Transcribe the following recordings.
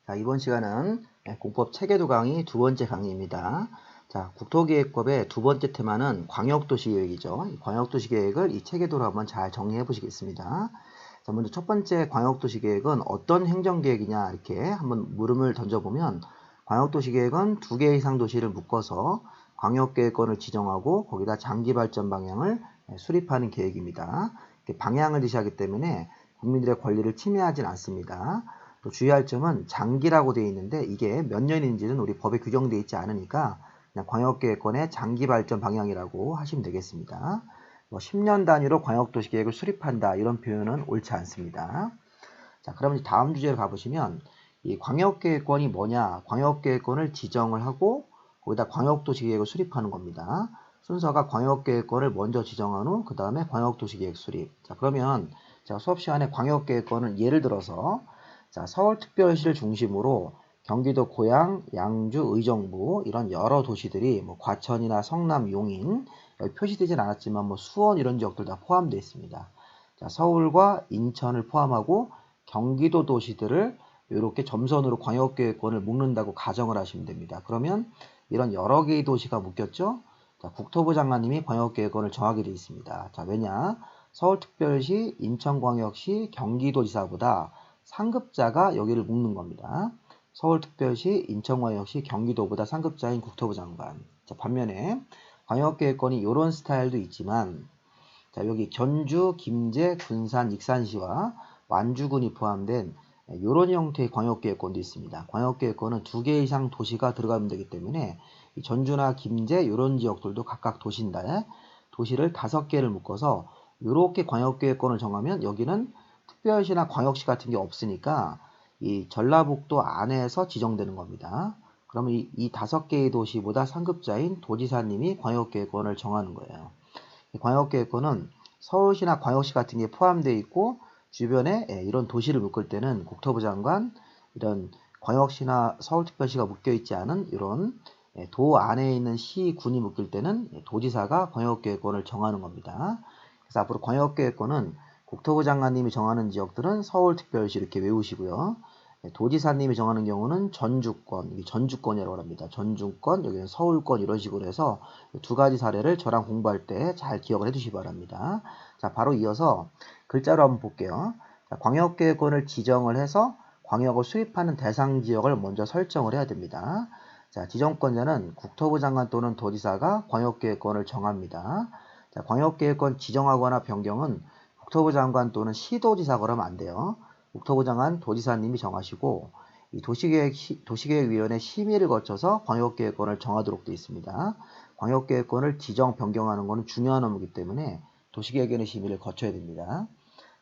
자, 이번 시간은 공법 체계도 강의 두 번째 강의입니다. 자, 국토기획법의 두 번째 테마는 광역도시계획이죠. 이 광역도시계획을 이 체계도로 한번 잘 정리해 보시겠습니다. 자, 먼저 첫 번째 광역도시계획은 어떤 행정계획이냐 이렇게 한번 물음을 던져보면 광역도시계획은 두 개 이상 도시를 묶어서 광역계획권을 지정하고 거기다 장기발전 방향을 수립하는 계획입니다. 방향을 제시하기 때문에 국민들의 권리를 침해하진 않습니다. 또 주의할 점은 장기라고 되어 있는데 이게 몇 년인지는 우리 법에 규정되어 있지 않으니까 그냥 광역계획권의 장기발전 방향이라고 하시면 되겠습니다. 10년 단위로 광역도시계획을 수립한다 이런 표현은 옳지 않습니다. 자, 그러면 다음 주제로 가보시면 이 광역계획권이 뭐냐? 광역계획권을 지정을 하고 거기다 광역도시계획을 수립하는 겁니다. 순서가 광역계획권을 먼저 지정한 후 그 다음에 광역도시계획 수립. 자, 그러면 제가 수업 시간에 광역계획권을 예를 들어서 자, 서울특별시를 중심으로 경기도 고양, 양주, 의정부 이런 여러 도시들이 뭐 과천이나 성남, 용인 여기 표시되진 않았지만 뭐 수원 이런 지역들 다 포함되어 있습니다. 자, 서울과 인천을 포함하고 경기도 도시들을 이렇게 점선으로 광역계획권을 묶는다고 가정을 하시면 됩니다. 그러면 이런 여러 개의 도시가 묶였죠? 자, 국토부 장관님이 광역계획권을 정하게 되어 있습니다. 자, 왜냐? 서울특별시, 인천광역시, 경기도지사보다 상급자가 여기를 묶는 겁니다. 서울특별시, 인천광역시, 경기도보다 상급자인 국토부 장관. 자, 반면에 광역계획권이 이런 스타일도 있지만 자, 여기 전주, 김제, 군산, 익산시와 완주군이 포함된 이런 형태의 광역계획권도 있습니다. 광역계획권은 두 개 이상 도시가 들어가면 되기 때문에 이 전주나 김제 이런 지역들도 각각 도시인데 도시를 5개를 묶어서 이렇게 광역계획권을 정하면 여기는 특별시나 광역시 같은 게 없으니까 이 전라북도 안에서 지정되는 겁니다. 그러면 이 5개의 도시보다 상급자인 도지사님이 광역계획권을 정하는 거예요. 광역계획권은 서울시나 광역시 같은 게 포함되어 있고 주변에 이런 도시를 묶을 때는 국토부 장관, 이런 광역시나 서울특별시가 묶여 있지 않은 이런 도 안에 있는 시, 군이 묶일 때는 도지사가 광역계획권을 정하는 겁니다. 그래서 앞으로 광역계획권은 국토부 장관님이 정하는 지역들은 서울특별시 이렇게 외우시고요. 도지사님이 정하는 경우는 전주권, 이 전주권이라고 합니다. 전주권, 여기는 서울권 이런 식으로 해서 두 가지 사례를 저랑 공부할 때 잘 기억을 해주시기 바랍니다. 자, 바로 이어서 글자로 한번 볼게요. 자, 광역계획권을 지정을 해서 광역을 수립하는 대상 지역을 먼저 설정을 해야 됩니다. 자, 지정권자는 국토부 장관 또는 도지사가 광역계획권을 정합니다. 자, 광역계획권 지정하거나 변경은 국토부 장관 또는 시도지사가 그러면 안 돼요. 국토부 장관 도지사님이 정하시고 이 도시계획위원회 심의를 거쳐서 광역계획권을 정하도록 되어 있습니다. 광역계획권을 지정 변경하는 것은 중요한 업무이기 때문에 도시계획위원회 심의를 거쳐야 됩니다.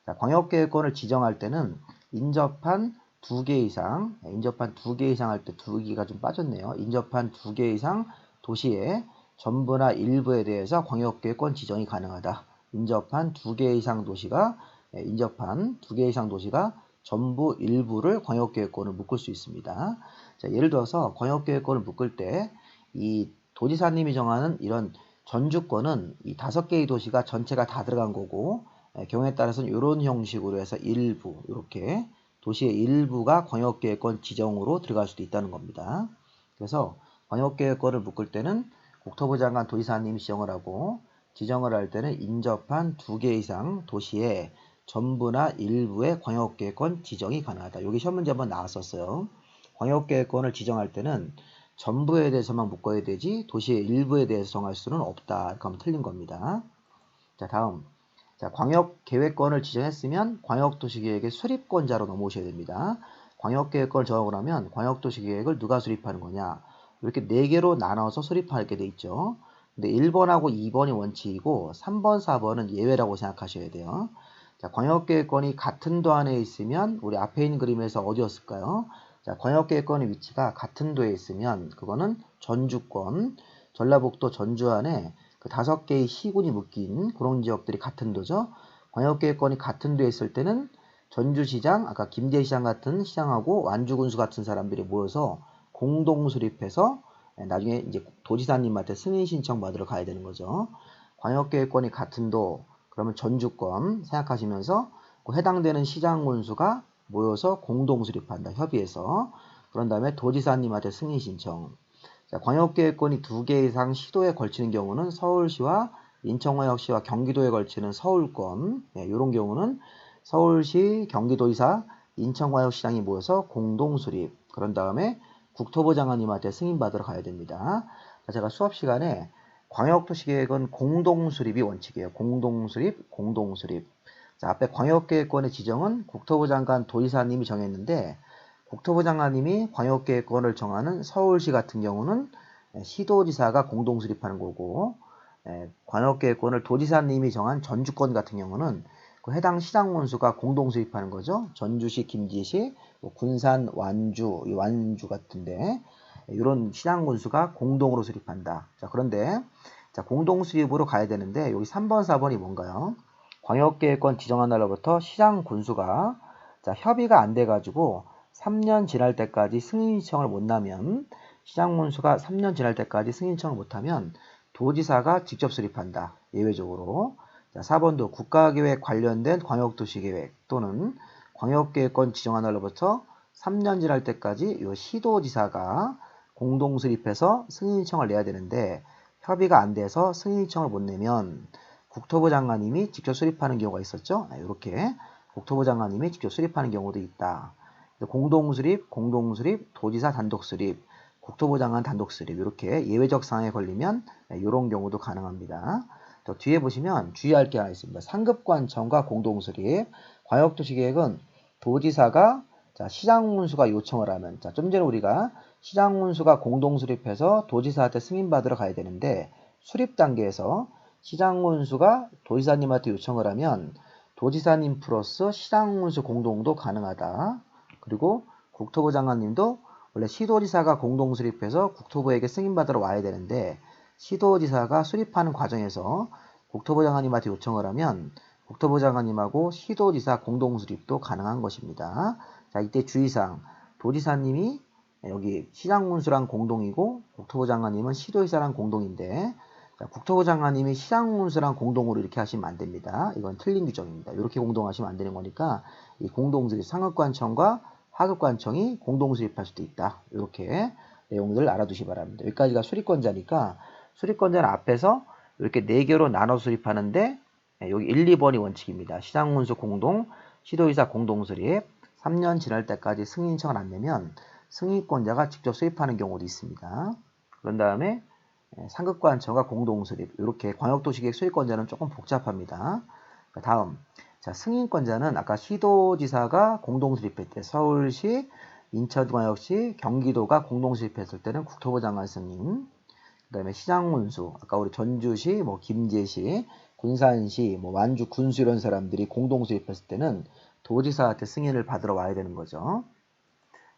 자, 광역계획권을 지정할 때는 인접한 2개 이상, 인접한 2개 이상 할 때 2개가 좀 빠졌네요. 인접한 2개 이상 도시의 전부나 일부에 대해서 광역계획권 지정이 가능하다. 인접한 2개 이상 도시가 인접한 2개 이상 도시가 전부 일부를 광역계획권을 묶을 수 있습니다. 자, 예를 들어서 광역계획권을 묶을 때 이 도지사님이 정하는 이런 전주권은 이 5개의 도시가 전체가 다 들어간 거고 경우에 따라서는 이런 형식으로 해서 일부 이렇게 도시의 일부가 광역계획권 지정으로 들어갈 수도 있다는 겁니다. 그래서 광역계획권을 묶을 때는 국토부 장관 도지사님이 지정을 하고 지정을 할 때는 인접한 2개 이상 도시의 전부나 일부의 광역계획권 지정이 가능하다. 여기 시험 문제 한번 나왔었어요. 광역계획권을 지정할 때는 전부에 대해서만 묶어야 되지 도시의 일부에 대해서 정할 수는 없다. 이렇게 하면 틀린 겁니다. 자, 다음. 자, 광역계획권을 지정했으면 광역도시계획의 수립권자로 넘어오셔야 됩니다. 광역계획권을 정하고 나면 광역도시계획을 누가 수립하는 거냐? 이렇게 4개로 나눠서 수립하게 돼 있죠. 근데 1번하고 2번이 원칙이고 3번, 4번은 예외라고 생각하셔야 돼요. 자, 광역계획권이 같은 도 안에 있으면 우리 앞에 있는 그림에서 어디였을까요? 자, 광역계획권의 위치가 같은 도에 있으면 그거는 전주권, 전라북도 전주 안에 그 5개의 시군이 묶인 그런 지역들이 같은 도죠. 광역계획권이 같은 도에 있을 때는 전주시장, 아까 김제시장 같은 시장하고 완주군수 같은 사람들이 모여서 공동 수립해서 나중에 이제 도지사님한테 승인 신청 받으러 가야 되는 거죠. 광역계획권이 같은 도, 그러면 전주권 생각하시면서 그 해당되는 시장 군수가 모여서 공동 수립한다. 협의해서. 그런 다음에 도지사님한테 승인 신청. 자, 광역계획권이 2개 이상 시도에 걸치는 경우는 서울시와 인천광역시와 경기도에 걸치는 서울권, 이런 경우는 서울시, 경기도지사, 인천광역시장이 모여서 공동수립. 그런 다음에 국토부 장관님한테 승인받으러 가야 됩니다. 자, 제가 수업 시간에 광역도시계획은 공동수립이 원칙이에요. 공동수립, 공동수립. 자, 앞에 광역계획권의 지정은 국토부 장관 도지사님이 정했는데 국토부 장관님이 광역계획권을 정하는 서울시 같은 경우는 시도지사가 공동수립하는 거고 광역계획권을 도지사님이 정한 전주권 같은 경우는 그 해당 시장군수가 공동수립하는 거죠. 전주시, 김제시, 뭐 군산, 완주, 완주 같은데 이런 시장군수가 공동으로 수립한다. 자, 그런데 자, 공동수립으로 가야 되는데 여기 3번, 4번이 뭔가요? 광역계획권 지정한 날로부터 시장군수가 자, 협의가 안 돼가지고 3년 지날 때까지 승인 신청을 못 나면 시장군수가 3년 지날 때까지 승인 신청을 못하면 도지사가 직접 수립한다. 예외적으로. 자, 4번도 국가계획 관련된 광역도시계획 또는 광역계획권 지정한 날로부터 3년 지날 때까지 이 시도지사가 공동수립해서 승인 신청을 내야 되는데 협의가 안 돼서 승인 신청을 못 내면 국토부 장관님이 직접 수립하는 경우가 있었죠. 이렇게 국토부 장관님이 직접 수립하는 경우도 있다. 공동수립, 공동수립, 도지사 단독수립, 국토부 장관 단독수립 이렇게 예외적 사항에 걸리면 이런 경우도 가능합니다. 또 뒤에 보시면 주의할 게 하나 있습니다. 상급관청과 공동수립, 광역도시계획은 도지사가 자, 시장군수가 요청을 하면 자, 좀 전에 우리가 시장군수가 공동수립해서 도지사한테 승인받으러 가야 되는데 수립 단계에서 시장군수가 도지사님한테 요청을 하면 도지사님 플러스 시장군수 공동도 가능하다. 그리고 국토부 장관님도 원래 시도지사가 공동수립해서 국토부에게 승인받으러 와야 되는데 시도지사가 수립하는 과정에서 국토부 장관님한테 요청을 하면 국토부 장관님하고 시도지사 공동수립도 가능한 것입니다. 자, 이때 주의사항 도지사님이 여기 시장군수랑 공동이고 국토부 장관님은 시도지사랑 공동인데 자, 국토부 장관님이 시장군수랑 공동으로 이렇게 하시면 안 됩니다. 이건 틀린 규정입니다. 이렇게 공동하시면 안 되는 거니까 이 공동수립 상급관청과 하급관청이 공동수립할 수도 있다. 이렇게 내용들을 알아두시기 바랍니다. 여기까지가 수립권자니까 수립권자는 앞에서 이렇게 4개로 나눠 수립하는데 여기 1, 2번이 원칙입니다. 시장군수 공동, 시도지사 공동수립 3년 지날 때까지 승인 신청을 안 내면 승인권자가 직접 수립하는 경우도 있습니다. 그런 다음에 상급관청과 공동수립 이렇게 광역도시계획 수립권자는 조금 복잡합니다. 다음 자, 승인권자는 아까 시도지사가 공동수립했을 때 서울시, 인천광역시, 경기도가 공동수립했을 때는 국토부 장관 승인 그 다음에 시장군수 아까 우리 전주시, 뭐 김제시, 군산시, 뭐 완주, 군수 이런 사람들이 공동수립했을 때는 도지사한테 승인을 받으러 와야 되는 거죠.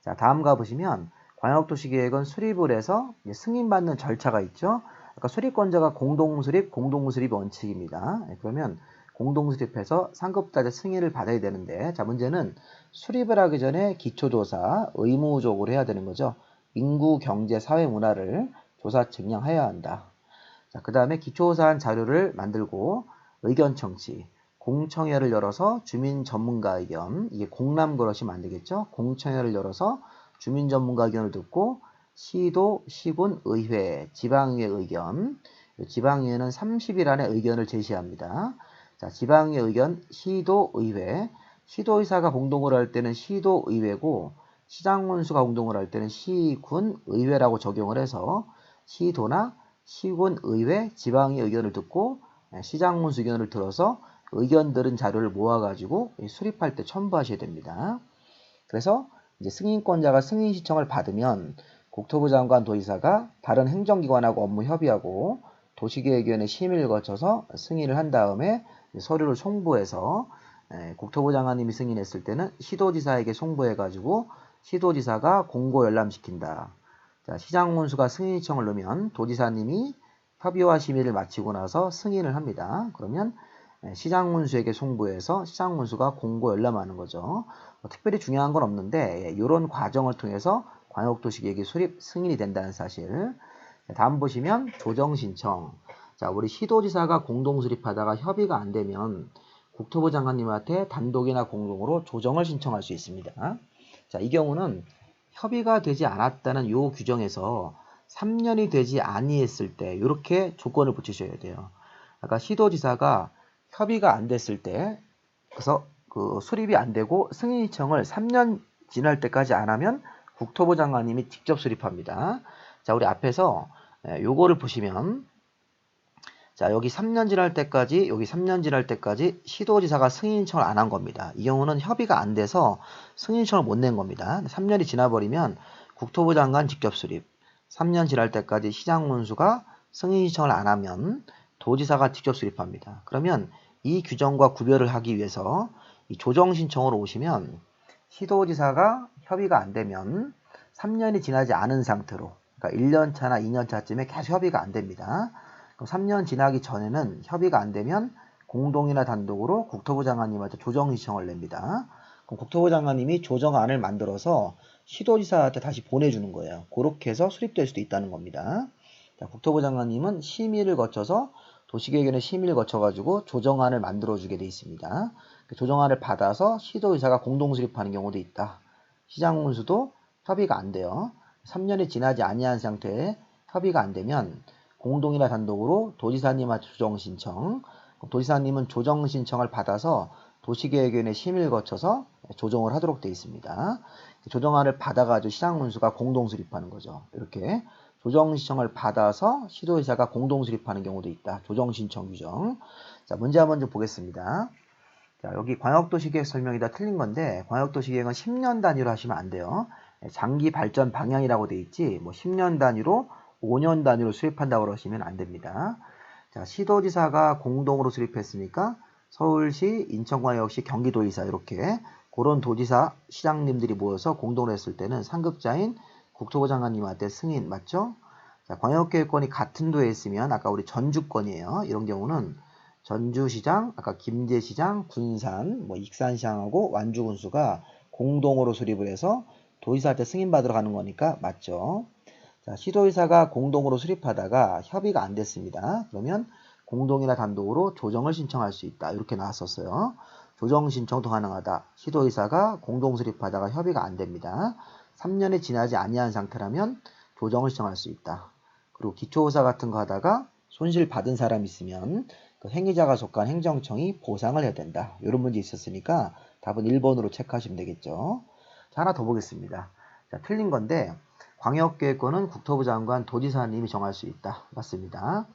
자, 다음 가보시면 광역도시계획은 수립을 해서 승인받는 절차가 있죠. 아까 수립권자가 공동수립, 공동수립 원칙입니다. 그러면 공동수립해서 상급자의 승인을 받아야 되는데 자, 문제는 수립을 하기 전에 기초조사 의무적으로 해야 되는 거죠. 인구, 경제, 사회, 문화를 조사 증명해야 한다. 자, 그 다음에 기초조사한 자료를 만들고 의견 청취, 공청회를 열어서 주민 전문가 의견, 이게 공람 그러시면 안 되겠죠. 공청회를 열어서 주민 전문가 의견을 듣고 시도, 시군, 의회, 지방의회 의견, 지방의회는 30일 안에 의견을 제시합니다. 자, 지방의회 의견, 시도의회, 시도의사가 공동으로 할 때는 시도의회고 시장군수가 공동으로 할 때는 시군의회라고 적용을 해서 시도나 시군의회, 지방의 의견을 듣고 시장군수 의견을 들어서 의견 들은 자료를 모아가지고 수립할 때 첨부하셔야 됩니다. 그래서 이제 승인권자가 승인 신청을 받으면 국토부 장관 도지사가 다른 행정기관하고 업무 협의하고 도시계획위원회 심의를 거쳐서 승인을 한 다음에 서류를 송부해서 국토부 장관님이 승인했을 때는 시도지사에게 송부해가지고 시도지사가 공고 열람시킨다. 자, 시장군수가 승인 신청을 넣으면 도지사님이 협의와 심의를 마치고 나서 승인을 합니다. 그러면 시장군수에게 송부해서 시장군수가 공고 열람하는 거죠. 특별히 중요한 건 없는데 이런 과정을 통해서 광역도시계획이 수립 승인이 된다는 사실. 다음 보시면 조정신청. 자, 우리 시도지사가 공동수립하다가 협의가 안 되면 국토부 장관님한테 단독이나 공동으로 조정을 신청할 수 있습니다. 자, 이 경우는 협의가 되지 않았다는 요 규정에서 3년이 되지 아니했을 때 이렇게 조건을 붙이셔야 돼요. 아까 시도지사가 협의가 안 됐을 때, 그래서 그 수립이 안 되고 승인 신청을 3년 지날 때까지 안 하면 국토부 장관님이 직접 수립합니다. 자, 우리 앞에서 요거를 보시면, 자, 여기 3년 지날 때까지, 여기 3년 지날 때까지 시도지사가 승인 신청을 안 한 겁니다. 이 경우는 협의가 안 돼서 승인 신청을 못 낸 겁니다. 3년이 지나버리면 국토부 장관 직접 수립, 3년 지날 때까지 시장문수가 승인 신청을 안 하면 도지사가 직접 수립합니다. 그러면 이 규정과 구별을 하기 위해서 이 조정 신청으로 오시면 시도지사가 협의가 안 되면 3년이 지나지 않은 상태로, 그러니까 1년 차나 2년 차쯤에 계속 협의가 안 됩니다. 그럼 3년 지나기 전에는 협의가 안 되면 공동이나 단독으로 국토부 장관님한테 조정 신청을 냅니다. 그럼 국토부 장관님이 조정안을 만들어서 시도지사한테 다시 보내주는 거예요. 그렇게 해서 수립될 수도 있다는 겁니다. 자, 국토부 장관님은 심의를 거쳐서 도시계획위원회 심의를 거쳐가지고 조정안을 만들어주게 돼 있습니다. 그 조정안을 받아서 시도의사가 공동 수립하는 경우도 있다. 시장문수도 협의가 안 돼요. 3년이 지나지 아니한 상태에 협의가 안 되면 공동이나 단독으로 도지사님한테 조정 신청, 도지사님은 조정 신청을 받아서 도시계획위원회 심의를 거쳐서 조정을 하도록 되어 있습니다. 조정안을 받아가지고 시장문수가 공동 수립하는 거죠. 이렇게 조정 신청을 받아서 시도의사가 공동 수립하는 경우도 있다. 조정 신청 규정. 자, 문제 한번 좀 보겠습니다. 자, 여기 광역도시계획 설명이 다 틀린 건데, 광역도시계획은 10년 단위로 하시면 안 돼요. 장기 발전 방향이라고 돼 있지, 뭐 10년 단위로 5년 단위로 수립한다고 그러시면 안 됩니다. 자, 시도지사가 공동으로 수립했으니까 서울시, 인천광역시, 경기도지사 이렇게 그런 도지사, 시장님들이 모여서 공동으로 했을 때는 상급자인 국토부 장관님한테 승인 맞죠? 자, 광역계획권이 같은 도에 있으면 아까 우리 전주권이에요. 이런 경우는 전주시장, 아까 김제시장, 군산, 뭐 익산시장하고 완주군수가 공동으로 수립을 해서 도지사한테 승인받으러 가는 거니까 맞죠? 자, 시도의사가 공동으로 수립하다가 협의가 안 됐습니다. 그러면 공동이나 단독으로 조정을 신청할 수 있다. 이렇게 나왔었어요. 조정 신청도 가능하다. 시도의사가 공동 수립하다가 협의가 안 됩니다. 3년이 지나지 아니한 상태라면 조정을 신청할 수 있다. 그리고 기초조사 같은 거 하다가 손실 받은 사람이 있으면 그 행위자가 속한 행정청이 보상을 해야 된다. 이런 문제 있었으니까 답은 1번으로 체크하시면 되겠죠. 자, 하나 더 보겠습니다. 자, 틀린 건데 광역계획권은 국토부 장관 도지사님이 정할 수 있다. 맞습니다.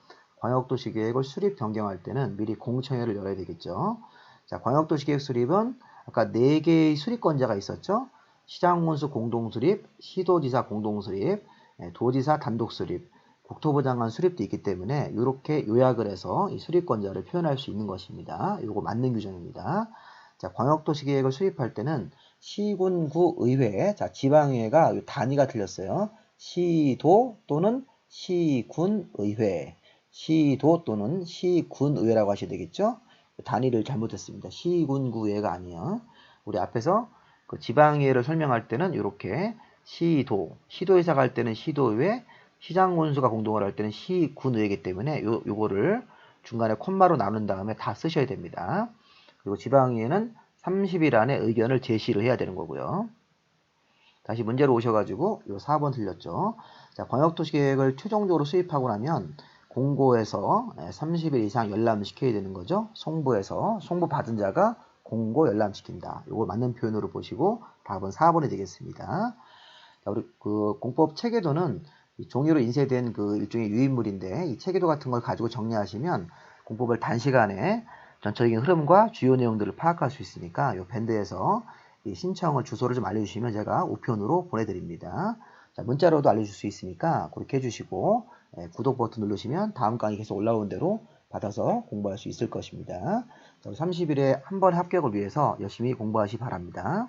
광역도시계획을 수립 변경할 때는 미리 공청회를 열어야 되겠죠. 자, 광역도시계획 수립은 아까 4개의 수립권자가 있었죠. 시장문수 공동수립, 시도지사 공동수립, 도지사 단독수립, 국토부 장관 수립도 있기 때문에 이렇게 요약을 해서 이 수립권자를 표현할 수 있는 것입니다. 이거 맞는 규정입니다. 자, 광역도시계획을 수립할 때는 시군구 의회, 자, 지방의회가 단위가 틀렸어요. 시도 또는 시군의회, 시도 또는 시군의회라고 하셔야 되겠죠. 단위를 잘못했습니다. 시군구의회가 아니에요. 우리 앞에서 그 지방의회를 설명할 때는 이렇게 시도, 시도의사가 할 때는 시도의회, 시장군수가 공동을 할 때는 시군의회이기 때문에 요거를 중간에 콤마로 나눈 다음에 다 쓰셔야 됩니다. 그리고 지방의회는 30일 안에 의견을 제시를 해야 되는 거고요. 다시 문제로 오셔가지고 요 4번 틀렸죠. 자, 광역도시계획을 최종적으로 수립하고 나면 공고에서 30일 이상 열람시켜야 되는 거죠. 송부에서 송부 받은 자가 공고 열람시킨다. 요걸 맞는 표현으로 보시고 답은 4번이 되겠습니다. 자, 우리 그 공법 체계도는 종이로 인쇄된 그 일종의 유인물인데 이 체계도 같은 걸 가지고 정리하시면 공법을 단시간에 전체적인 흐름과 주요 내용들을 파악할 수 있으니까 이 밴드에서 이 신청을 주소를 좀 알려주시면 제가 우편으로 보내드립니다. 자, 문자로도 알려줄 수 있으니까 그렇게 해주시고 구독 버튼 누르시면 다음 강의 계속 올라오는 대로 받아서 공부할 수 있을 것입니다. 30일에 한 번의 합격을 위해서 열심히 공부하시 기 바랍니다.